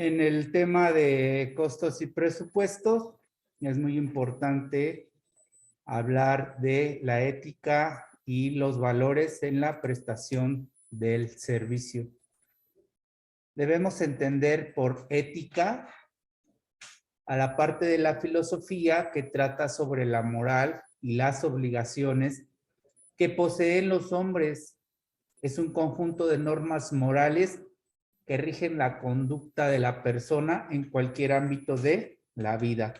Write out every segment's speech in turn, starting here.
En el tema de costos y presupuestos, es muy importante hablar de la ética y los valores en la prestación del servicio. Debemos entender por ética a la parte de la filosofía que trata sobre la moral y las obligaciones que poseen los hombres. Es un conjunto de normas morales que rigen la conducta de la persona en cualquier ámbito de la vida.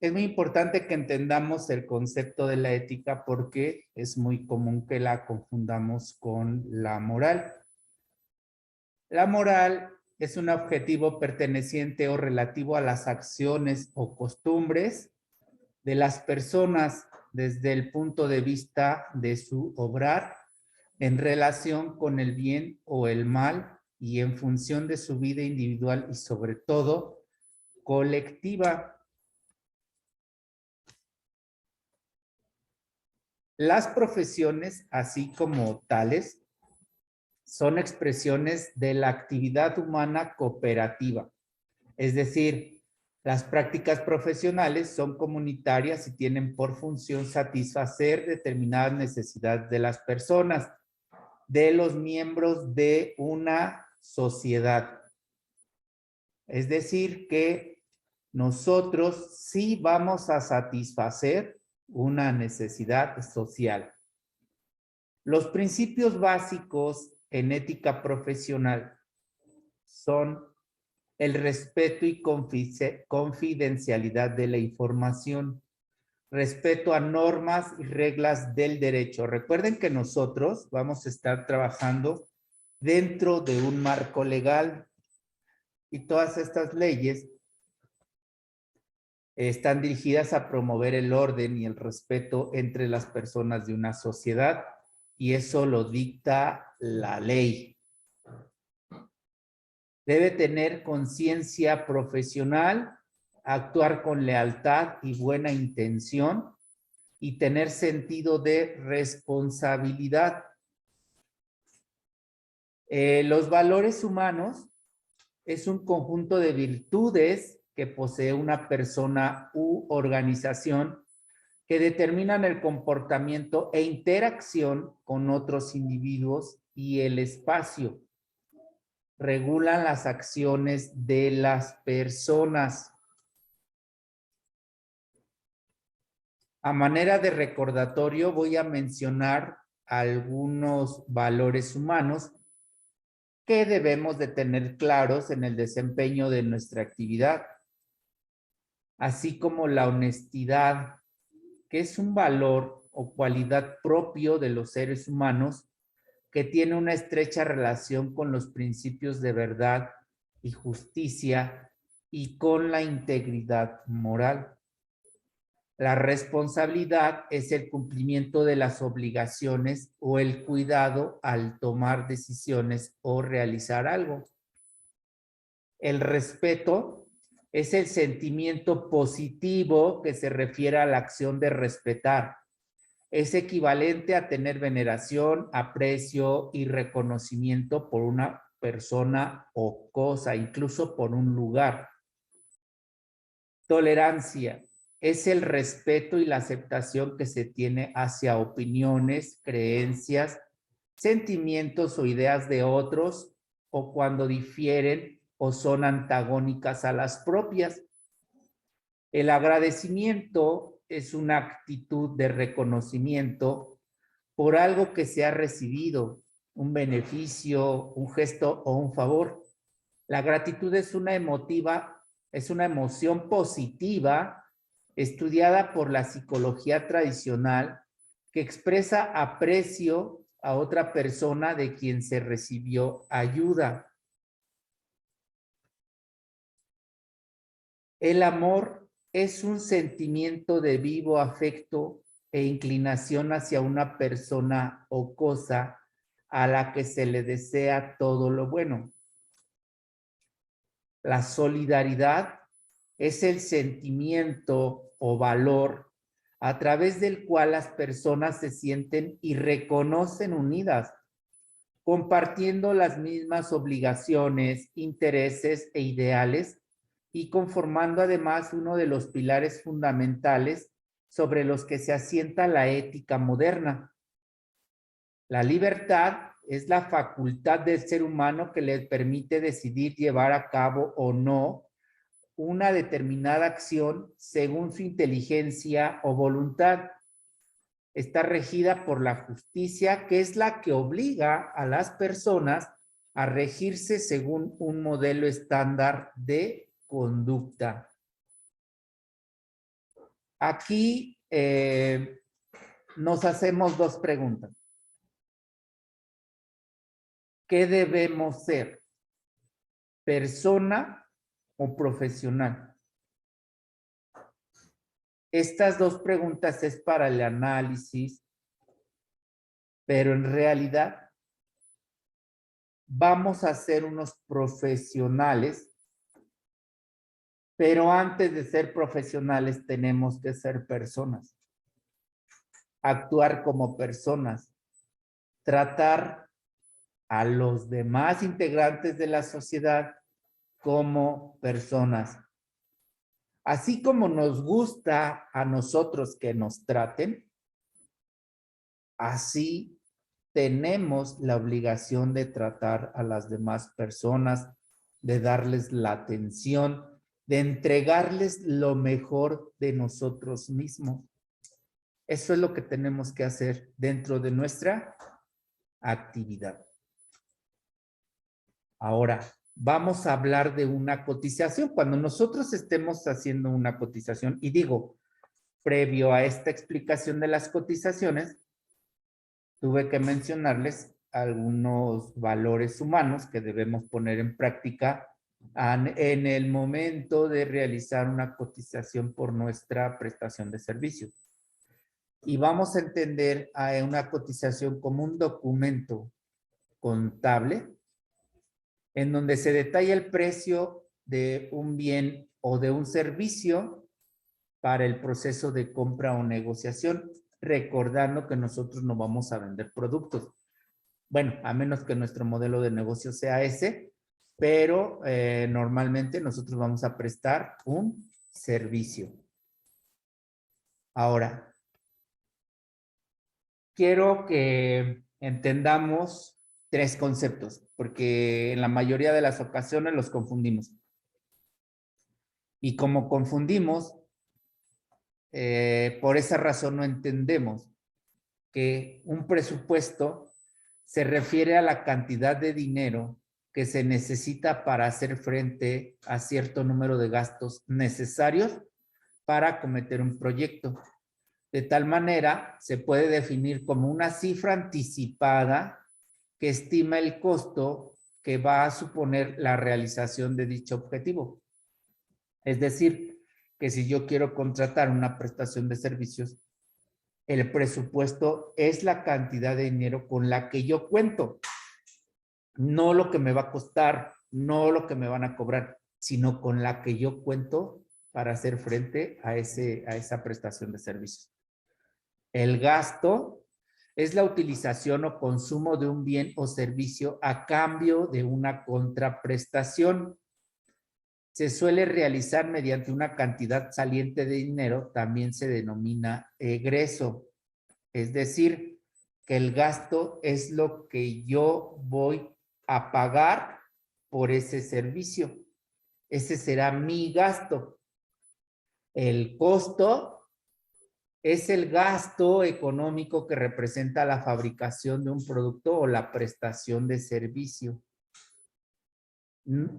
Es muy importante que entendamos el concepto de la ética porque es muy común que la confundamos con la moral. La moral es un objetivo perteneciente o relativo a las acciones o costumbres de las personas desde el punto de vista de su obrar en relación con el bien o el mal y en función de su vida individual y sobre todo colectiva. Las profesiones, así como tales, son expresiones de la actividad humana cooperativa. Es decir, las prácticas profesionales son comunitarias y tienen por función satisfacer determinadas necesidades de las personas, de los miembros de una sociedad. Es decir, que nosotros sí vamos a satisfacer una necesidad social. Los principios básicos en ética profesional son el respeto y confidencialidad de la información, respeto a normas y reglas del derecho. Recuerden que nosotros vamos a estar trabajando dentro de un marco legal y todas estas leyes están dirigidas a promover el orden y el respeto entre las personas de una sociedad y eso lo dicta la ley. Debe tener conciencia profesional, actuar con lealtad y buena intención y tener sentido de responsabilidad. Los valores humanos es un conjunto de virtudes que posee una persona u organización que determinan el comportamiento e interacción con otros individuos y el espacio. Regulan las acciones de las personas. A manera de recordatorio voy a mencionar algunos valores humanos que debemos de tener claros en el desempeño de nuestra actividad, así como la honestidad, que es un valor o cualidad propio de los seres humanos que tiene una estrecha relación con los principios de verdad y justicia y con la integridad moral. La responsabilidad es el cumplimiento de las obligaciones o el cuidado al tomar decisiones o realizar algo. El respeto es el sentimiento positivo que se refiere a la acción de respetar. Es equivalente a tener veneración, aprecio y reconocimiento por una persona o cosa, incluso por un lugar. Tolerancia es el respeto y la aceptación que se tiene hacia opiniones, creencias, sentimientos o ideas de otros o cuando difieren o son antagónicas a las propias. El agradecimiento es una actitud de reconocimiento por algo que se ha recibido, un beneficio, un gesto o un favor. La gratitud es una emoción positiva estudiada por la psicología tradicional que expresa aprecio a otra persona de quien se recibió ayuda. El amor es un sentimiento de vivo afecto e inclinación hacia una persona o cosa a la que se le desea todo lo bueno. La solidaridad es el sentimiento o valor a través del cual las personas se sienten y reconocen unidas compartiendo las mismas obligaciones, intereses e ideales y conformando además uno de los pilares fundamentales sobre los que se asienta la ética moderna. La libertad es la facultad del ser humano que le permite decidir llevar a cabo o no una determinada acción según su inteligencia o voluntad. Está regida por la justicia, que es la que obliga a las personas a regirse según un modelo estándar de conducta. Aquí nos hacemos dos preguntas. ¿Qué debemos ser? ¿Persona o profesional? Estas dos preguntas es para el análisis, pero en realidad vamos a ser unos profesionales, pero antes de ser profesionales tenemos que ser personas, actuar como personas, tratar a los demás integrantes de la sociedad como personas. Así como nos gusta a nosotros que nos traten, así tenemos la obligación de tratar a las demás personas, de darles la atención, de entregarles lo mejor de nosotros mismos. Eso es lo que tenemos que hacer dentro de nuestra actividad. Ahora, vamos a hablar de una cotización. Cuando nosotros estemos haciendo una cotización, y digo, previo a esta explicación de las cotizaciones, tuve que mencionarles algunos valores humanos que debemos poner en práctica en el momento de realizar una cotización por nuestra prestación de servicios. Y vamos a entender a una cotización como un documento contable en donde se detalla el precio de un bien o de un servicio para el proceso de compra o negociación, recordando que nosotros no vamos a vender productos. Bueno, a menos que nuestro modelo de negocio sea ese, pero normalmente nosotros vamos a prestar un servicio. Ahora, quiero que entendamos tres conceptos, porque en la mayoría de las ocasiones los confundimos. Y como confundimos, por esa razón no entendemos que un presupuesto se refiere a la cantidad de dinero que se necesita para hacer frente a cierto número de gastos necesarios para acometer un proyecto. De tal manera, se puede definir como una cifra anticipada que estima el costo que va a suponer la realización de dicho objetivo. Es decir, que si yo quiero contratar una prestación de servicios, el presupuesto es la cantidad de dinero con la que yo cuento. No lo que me va a costar, no lo que me van a cobrar, sino con la que yo cuento para hacer frente a esa prestación de servicios. El gasto es la utilización o consumo de un bien o servicio a cambio de una contraprestación. Se suele realizar mediante una cantidad saliente de dinero, también se denomina egreso. Es decir, que el gasto es lo que yo voy a pagar por ese servicio. Ese será mi gasto. El costo es el gasto económico que representa la fabricación de un producto o la prestación de servicio.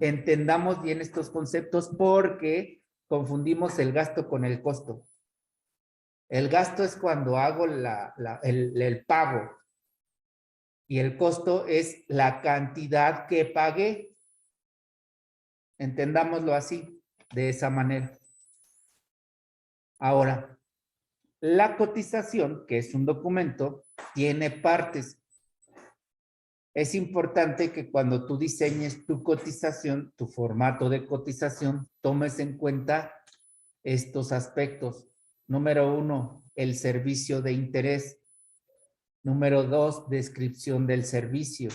Entendamos bien estos conceptos porque confundimos el gasto con el costo. El gasto es cuando hago el pago y el costo es la cantidad que pagué. Entendámoslo así, de esa manera. Ahora, la cotización, que es un documento, tiene partes. Es importante que cuando tú diseñes tu cotización, tu formato de cotización, tomes en cuenta estos aspectos. Número 1, el servicio de interés. Número 2, descripción del servicio.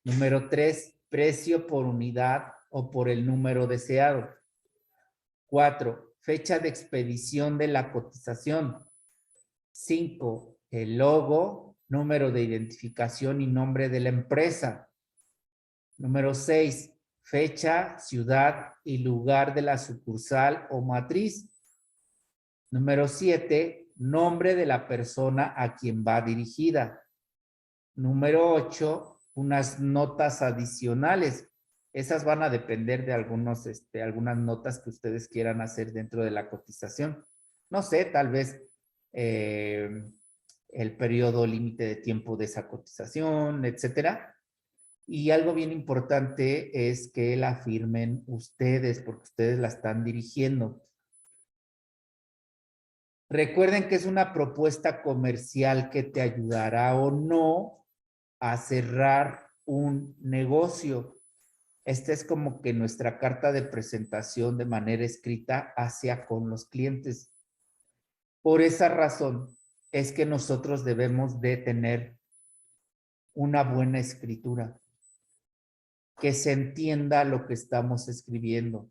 Número 3, precio por unidad o por el número deseado. 4, fecha de expedición de la cotización. 5, el logo, número de identificación y nombre de la empresa. Número 6, fecha, ciudad y lugar de la sucursal o matriz. Número 7, nombre de la persona a quien va dirigida. Número 8, unas notas adicionales. Esas van a depender de algunas notas que ustedes quieran hacer dentro de la cotización. No sé, tal vez el periodo límite de tiempo de esa cotización, etcétera. Y algo bien importante es que la firmen ustedes, porque ustedes la están dirigiendo. Recuerden que es una propuesta comercial que te ayudará o no a cerrar un negocio. Esta es como que nuestra carta de presentación de manera escrita hacia con los clientes. Por esa razón es que nosotros debemos de tener una buena escritura, que se entienda lo que estamos escribiendo,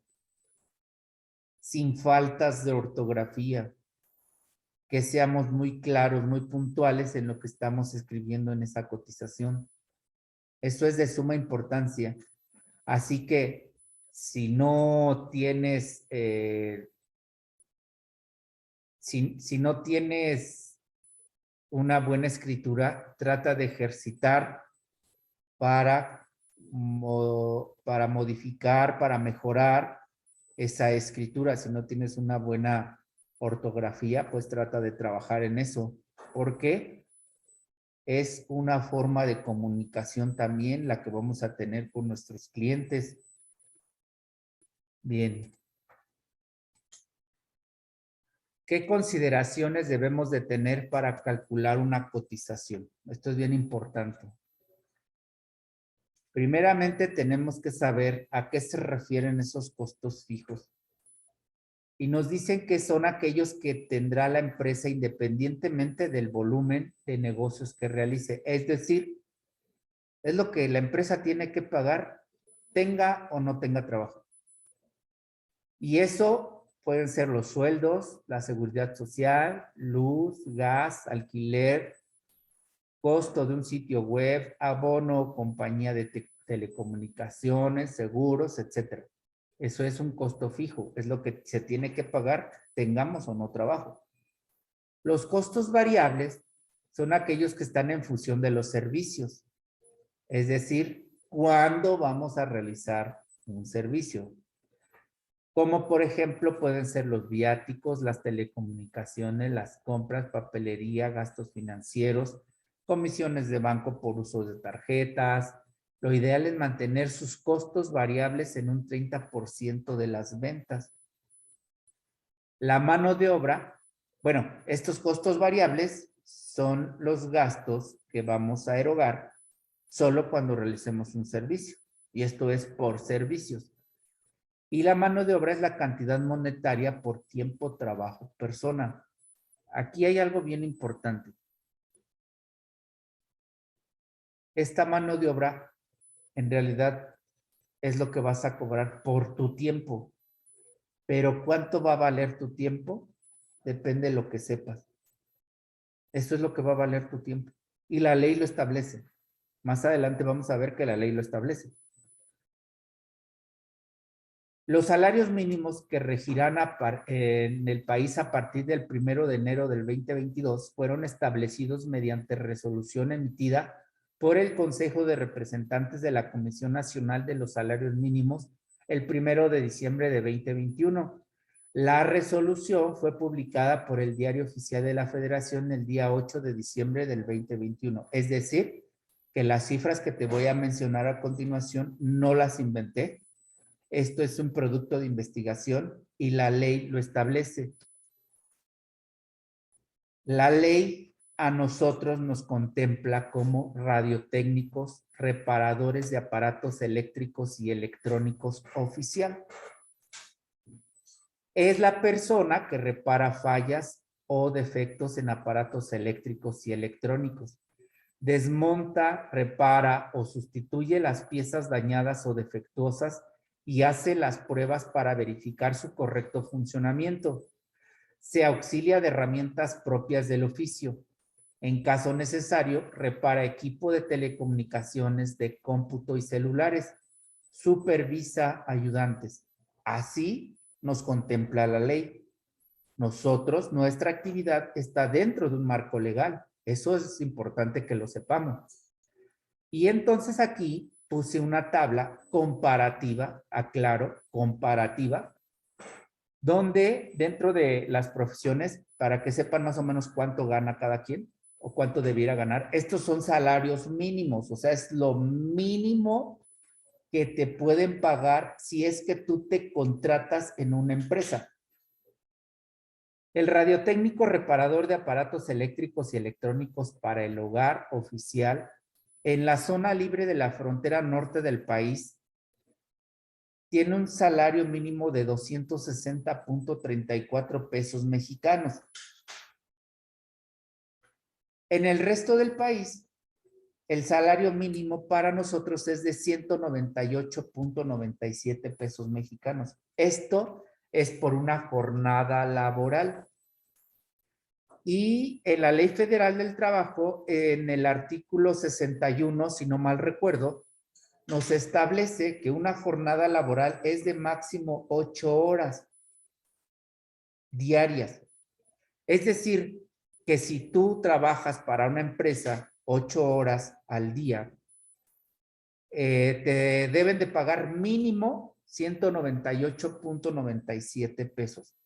sin faltas de ortografía, que seamos muy claros, muy puntuales en lo que estamos escribiendo en esa cotización. Eso es de suma importancia. Así que si no tienes, si no tienes una buena escritura, trata de ejercitar para modificar, para mejorar esa escritura. Si no tienes una buena ortografía, pues trata de trabajar en eso, porque es una forma de comunicación también la que vamos a tener con nuestros clientes. Bien. ¿Qué consideraciones debemos de tener para calcular una cotización? Esto es bien importante. Primeramente tenemos que saber a qué se refieren esos costos fijos. Y nos dicen que son aquellos que tendrá la empresa independientemente del volumen de negocios que realice. Es decir, es lo que la empresa tiene que pagar, tenga o no tenga trabajo. Y eso pueden ser los sueldos, la seguridad social, luz, gas, alquiler, costo de un sitio web, abono, compañía de telecomunicaciones, seguros, etcétera. Eso es un costo fijo, es lo que se tiene que pagar, tengamos o no trabajo. Los costos variables son aquellos que están en función de los servicios, es decir, cuándo vamos a realizar un servicio. Como por ejemplo pueden ser los viáticos, las telecomunicaciones, las compras, papelería, gastos financieros, comisiones de banco por uso de tarjetas. Lo ideal es mantener sus costos variables en un 30% de las ventas. La mano de obra, bueno, estos costos variables son los gastos que vamos a erogar solo cuando realicemos un servicio. Y esto es por servicios. Y la mano de obra es la cantidad monetaria por tiempo, trabajo, persona. Aquí hay algo bien importante. Esta mano de obra en realidad es lo que vas a cobrar por tu tiempo. Pero ¿cuánto va a valer tu tiempo? Depende de lo que sepas. Eso es lo que va a valer tu tiempo. Y la ley lo establece. Más adelante vamos a ver que la ley lo establece. Los salarios mínimos que regirán en el país a partir del 1 de enero del 2022 fueron establecidos mediante resolución emitida por el Consejo de Representantes de la Comisión Nacional de los Salarios Mínimos el 1 de diciembre de 2021. La resolución fue publicada por el Diario Oficial de la Federación el día 8 de diciembre del 2021. Es decir, que las cifras que te voy a mencionar a continuación no las inventé. Esto es un producto de investigación y la ley lo establece. La ley a nosotros nos contempla como radiotécnicos, reparadores de aparatos eléctricos y electrónicos oficial. Es la persona que repara fallas o defectos en aparatos eléctricos y electrónicos. desmonta, repara o sustituye las piezas dañadas o defectuosas y hace las pruebas para verificar su correcto funcionamiento. Se auxilia de herramientas propias del oficio. En caso necesario, repara equipo de telecomunicaciones, de cómputo y celulares. Supervisa ayudantes. Así nos contempla la ley. Nosotros, nuestra actividad está dentro de un marco legal. Eso es importante que lo sepamos. Y entonces aquí puse una tabla comparativa, aclaro, comparativa, donde dentro de las profesiones, para que sepan más o menos cuánto gana cada quien o cuánto debiera ganar, estos son salarios mínimos, o sea, es lo mínimo que te pueden pagar si es que tú te contratas en una empresa. El radiotécnico reparador de aparatos eléctricos y electrónicos para el hogar oficial en la zona libre de la frontera norte del país tiene un salario mínimo de 260.34 pesos mexicanos. En el resto del país, el salario mínimo para nosotros es de 198.97 pesos mexicanos. Esto es por una jornada laboral. Y en la Ley Federal del Trabajo, en el artículo 61, si no mal recuerdo, nos establece que una jornada laboral es de máximo 8 horas diarias. Es decir, que si tú trabajas para una empresa 8 horas al día, te deben de pagar mínimo 198.97 pesos.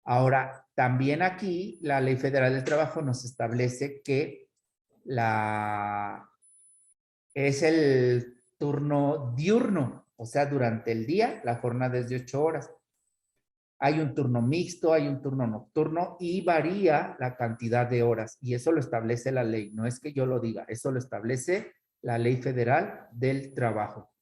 Ahora, también aquí la Ley Federal del Trabajo nos establece que es el turno diurno, o sea, durante el día la jornada es de 8 horas. Hay un turno mixto, hay un turno nocturno y varía la cantidad de horas. Y eso lo establece la ley, no es que yo lo diga, eso lo establece la Ley Federal del Trabajo.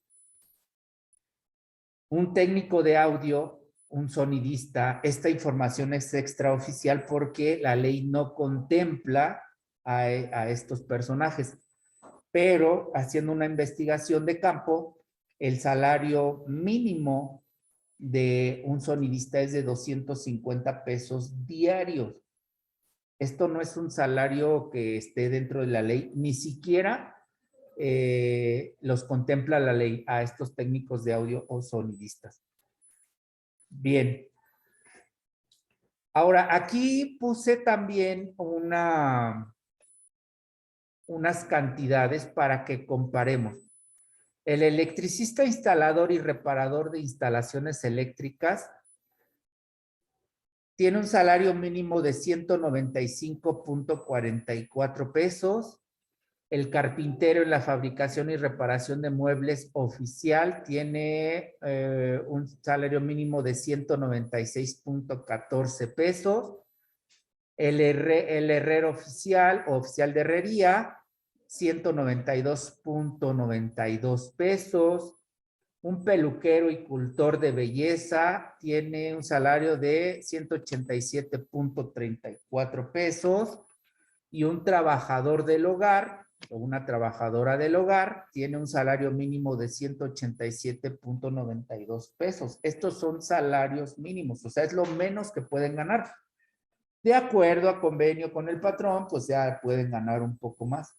Un técnico de audio, un sonidista, esta información es extraoficial porque la ley no contempla a estos personajes. Pero haciendo una investigación de campo, el salario mínimo de un sonidista es de 250 pesos diarios. Esto no es un salario que esté dentro de la ley, ni siquiera los contempla la ley a estos técnicos de audio o sonidistas. Bien. Ahora, aquí puse también unas cantidades para que comparemos. El electricista instalador y reparador de instalaciones eléctricas tiene un salario mínimo de 195.44 pesos. El carpintero en la fabricación y reparación de muebles oficial tiene un salario mínimo de 196.14 pesos. El herrero oficial o oficial de herrería, 192.92 pesos. Un peluquero y cultor de belleza tiene un salario de 187.34 pesos. Y un trabajador del hogar o una trabajadora del hogar tiene un salario mínimo de 187.92 pesos. Estos son salarios mínimos, o sea, es lo menos que pueden ganar. De acuerdo a convenio con el patrón, pues ya pueden ganar un poco más.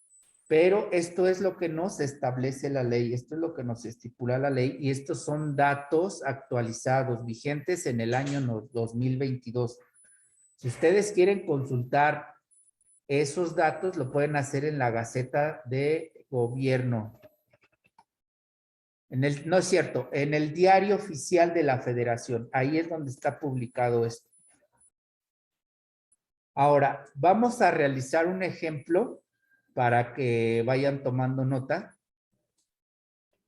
Pero esto es lo que nos establece la ley, esto es lo que nos estipula la ley y estos son datos actualizados, vigentes en el año 2022. Si ustedes quieren consultar esos datos, lo pueden hacer en la Gaceta de Gobierno. No es cierto, en el Diario Oficial de la Federación. Ahí es donde está publicado esto. Ahora, vamos a realizar un ejemplo para que vayan tomando nota.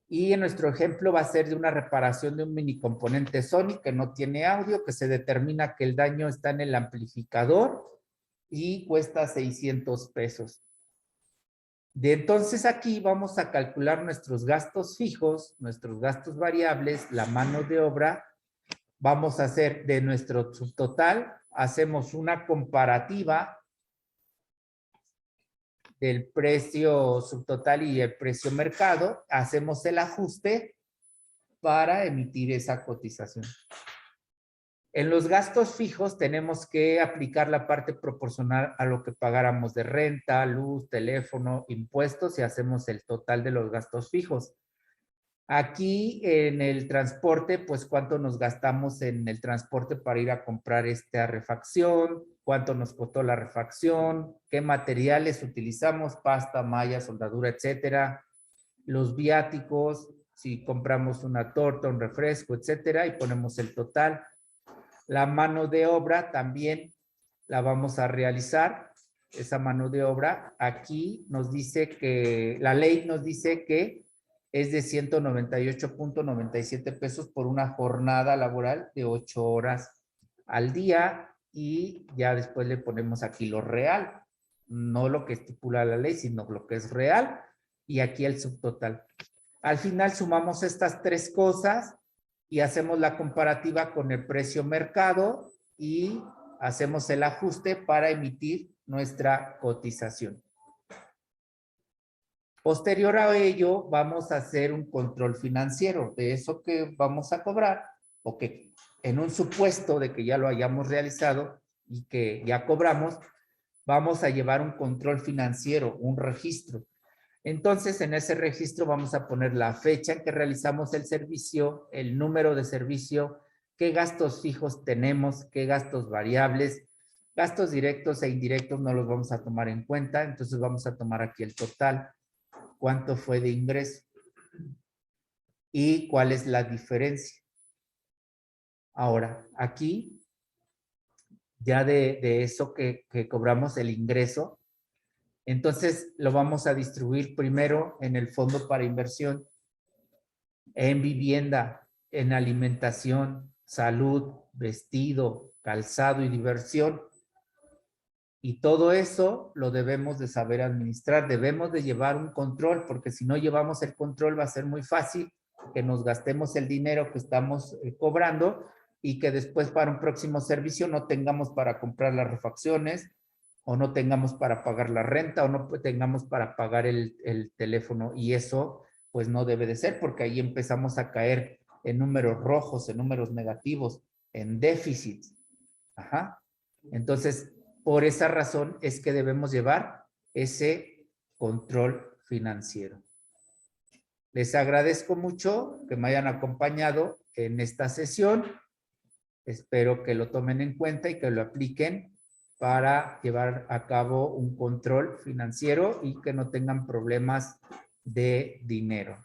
Y nuestro ejemplo va a ser de una reparación de un mini componente Sony que no tiene audio, que se determina que el daño está en el amplificador y cuesta 600 pesos. De entonces aquí vamos a calcular nuestros gastos fijos, nuestros gastos variables, la mano de obra. Vamos a hacer de nuestro subtotal, hacemos una comparativa del precio subtotal y el precio mercado, hacemos el ajuste para emitir esa cotización. En los gastos fijos tenemos que aplicar la parte proporcional a lo que pagáramos de renta, luz, teléfono, impuestos y hacemos el total de los gastos fijos. Aquí en el transporte, pues cuánto nos gastamos en el transporte para ir a comprar esta refacción, cuánto nos costó la refacción, qué materiales utilizamos, pasta, malla, soldadura, etcétera, los viáticos, si compramos una torta, un refresco, etcétera, y ponemos el total. La mano de obra también la vamos a realizar, esa mano de obra. Aquí nos dice que, la ley nos dice que es de 198.97 pesos por una jornada laboral de 8 horas al día y ya después le ponemos aquí lo real, no lo que estipula la ley, sino lo que es real y aquí el subtotal. Al final sumamos estas tres cosas y hacemos la comparativa con el precio mercado y hacemos el ajuste para emitir nuestra cotización. Posterior a ello, vamos a hacer un control financiero de eso que vamos a cobrar o que en un supuesto de que ya lo hayamos realizado y que ya cobramos, vamos a llevar un control financiero, un registro. Entonces, en ese registro vamos a poner la fecha en que realizamos el servicio, el número de servicio, qué gastos fijos tenemos, qué gastos variables, gastos directos e indirectos no los vamos a tomar en cuenta, entonces vamos a tomar aquí el total, cuánto fue de ingreso y cuál es la diferencia. Ahora, aquí, ya de eso que cobramos el ingreso, entonces lo vamos a distribuir primero en el fondo para inversión, en vivienda, en alimentación, salud, vestido, calzado y diversión. Y todo eso lo debemos de saber administrar, debemos de llevar un control, porque si no llevamos el control va a ser muy fácil que nos gastemos el dinero que estamos cobrando y que después para un próximo servicio no tengamos para comprar las refacciones o no tengamos para pagar la renta o no tengamos para pagar el teléfono y eso pues no debe de ser porque ahí empezamos a caer en números rojos, en números negativos, en déficits. Ajá. Entonces, por esa razón es que debemos llevar ese control financiero. Les agradezco mucho que me hayan acompañado en esta sesión. Espero que lo tomen en cuenta y que lo apliquen para llevar a cabo un control financiero y que no tengan problemas de dinero.